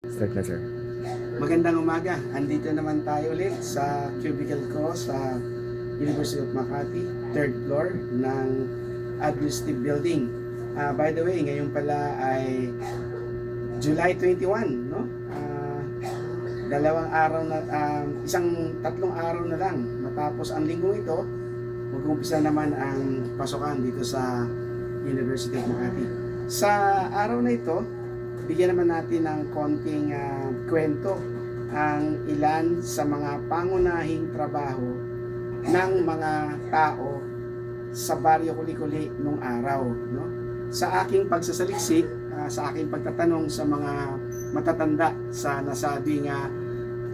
Start na, sir. Magandang umaga. Andito naman tayo ulit sa cubicle ko sa University of Makati, third floor ng Administrative Building. By the way, ngayon pala ay July 21, no? Tatlong araw na lang matapos ang linggong ito, mag-umpisa naman ang pasukan dito sa University of Makati. Sa araw na ito, bigyan naman natin ng konting kwento ang ilan sa mga pangunahing trabaho ng mga tao sa Baryo Kuli-Kuli nung araw, no? Sa aking pagsasaliksik, sa aking pagtatanong sa mga matatanda sa nasabing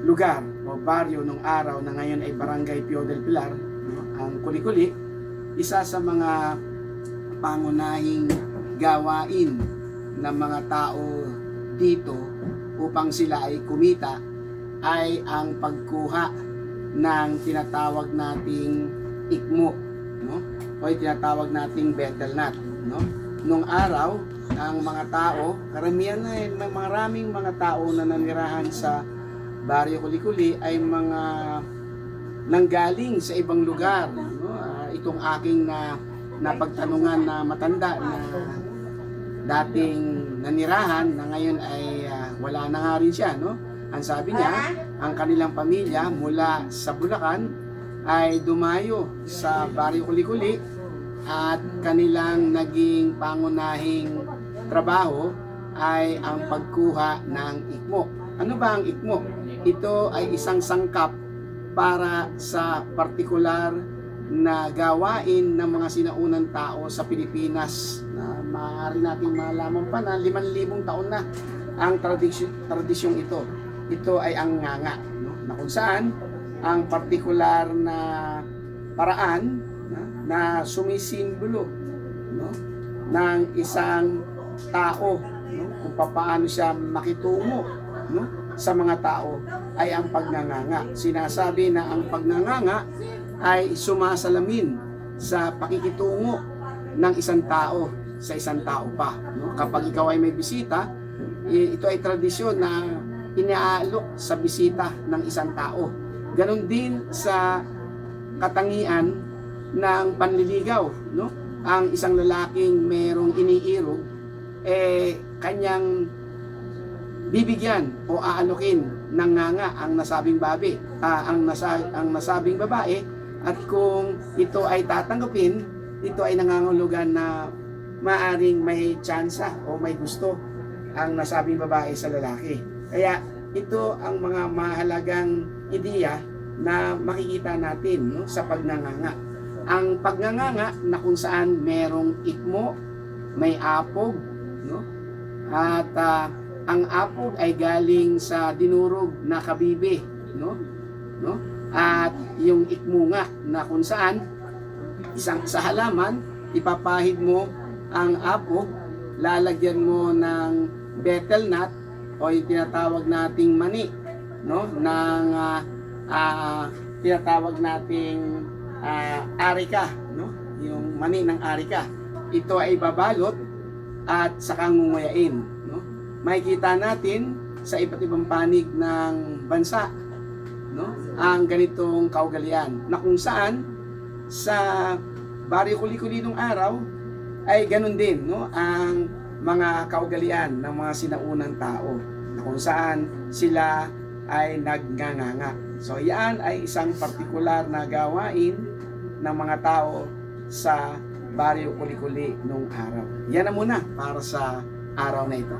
lugar o baryo nung araw na ngayon ay Barangay Pio del Pilar, no? Ang Kuli-Kuli, isa sa mga pangunahing gawain ng mga tao dito upang sila ay kumita ay ang pagkuha ng tinatawag nating ikmo, no? O tinatawag nating betel nut, no? Nung araw, ang mga tao, karamihan na maraming mga tao na nanirahan sa Baryo Kuli-Kuli ay mga nanggaling sa ibang lugar, no? Itong aking napagtanungan na matanda na dating nanirahan na ngayon ay wala na nga rin siya, no? Ang sabi niya, ang kanilang pamilya mula sa Bulacan ay dumayo sa Baryo Kuli-Kuli at kanilang naging pangunahing trabaho ay ang pagkuha ng ikmo. Ano ba ang ikmo? Ito ay isang sangkap para sa partikular na gawain ng mga sinaunang tao sa Pilipinas na maaari nating malaman pa na 5,000 taon na ang tradisyong ito. Ito ay ang nganga, no? Na kung saan ang partikular na paraan na sumisimbolo, no, ng isang tao, no, kung paano siya makitungo, no, sa mga tao ay ang pagnanganga. Sinasabi na ang pagnanganga ay sumasalamin sa pakikitungo ng isang tao sa isang tao pa, no? Kapag ikaw ay may bisita, ito ay tradisyon na inaalok sa bisita ng isang tao. Ganon din sa katangian ng panliligaw, no? Ang isang lalaking merong iniirog, kanyang bibigyan o aalokin ng nganga ang nasabing ang nasabing babae, at kung ito ay tatanggapin, ito ay nangangahulugan na maaring may tsansa o may gusto ang nasabing babae sa lalaki. Kaya ito ang mga mahalagang ideya na makikita natin, no, sa pagnanganga. Ang pagnanganga na kung saan merong ikmo, may apog, no? At ang apog ay galing sa dinurog na kabibe, no? At yung ikmo nga na kung saan sa halaman, ipapahid mo ang apog, lalagyan mo ng betel nut o yung tinatawag nating mani, no, ng tinatawag nating arika, no, yung mani ng arika. Ito ay babalot at saka ngunguyain, no? Makikita natin sa iba't ibang panig ng bansa, no, ang ganitong kaugalian na kung saan sa Baryo Kuli-Kuli nung araw ay ganun din, no, ang mga kaugalian ng mga sinaunang tao na kung saan sila ay nagganganga. So yan ay isang partikular na gawain ng mga tao sa Baryo Kuli-Kuli nung araw. Yan na muna para sa araw na ito.